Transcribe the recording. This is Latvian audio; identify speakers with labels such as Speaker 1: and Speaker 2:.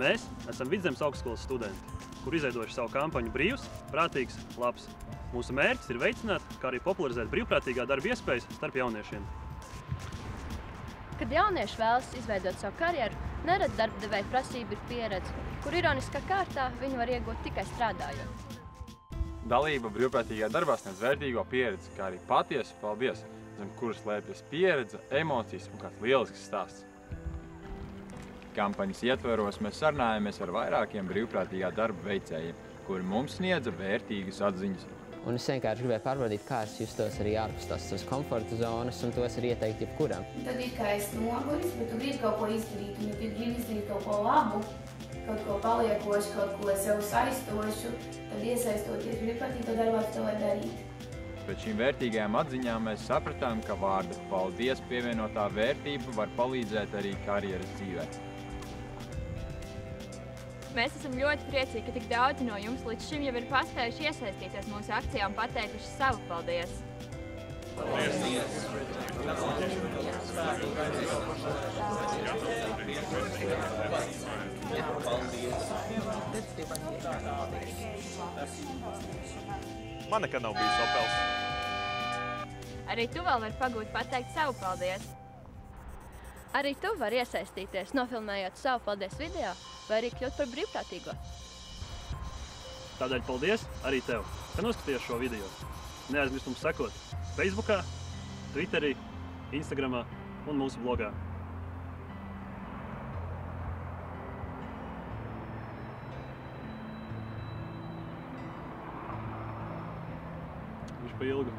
Speaker 1: Mēs esam Vidzemes augstskolas studenti, kur izveidojuši savu kampaņu Brīvs, prātīgs, labs. Mūsu mērķis ir veicināt, kā arī popularizēt brīvprātīgā darba iespējas starp jauniešiem.
Speaker 2: Kad jaunieši vēlas izveidot savu karjeru, nerad darba devēja prasība ir pieredze, kur ironiskā kārtā viņi var iegūt tikai strādājot.
Speaker 3: Dalība brīvprātīgajā darbā sniedz vērtīgo pieredzi, kā arī patiesu paldies, zem kuras slēpjas pieredze, emocijas un kāds lielisks stāsts. Kampaņas ietveros mēs sarunājamies ar vairākiem brīvprātīgā darba veicējiem, kuri mums sniedza vērtīgas atziņas.
Speaker 4: Un es vienkārši gribēju pārbaudīt, kā es justos arī ārpus tās komforta zonas, un to es arī ieteiktu jebkuram.
Speaker 5: Tad ir kā es noguris, bet tu gribi kaut ko izdarīt, un ja tu gribi izdarīt kaut ko labu, kaut ko paliekošu, kaut ko sev saistošu, tad iesaistoties brīvprātīgā darbā, tu to var darīt.
Speaker 3: Pēc šīm vērtīgajām atziņām mēs sapratām, ka vārda paldies pievienotā vērtība var palīdzēt arī karjeras dzīvē.
Speaker 6: Mēs esam ļoti priecīgi, ka tik daudzi no jums līdz šim jau ir paspējuši iesaistīties mūsu akcijā un pateikuši savu paldies.
Speaker 7: Man nekad nav bijis Opels.
Speaker 6: Arī tu vēl vari pagūt pateikt savu paldies.
Speaker 2: Arī tu vari iesaistīties, nofilmējot savu paldies video, vai arī kļūt par brīvprātīgo.
Speaker 1: Tādēļ paldies arī tev, ka noskaties šo video. Neaizmirst mums sekot Facebookā, Twitterī, Instagramā un mūsu blogā. Viņš pa ilgu.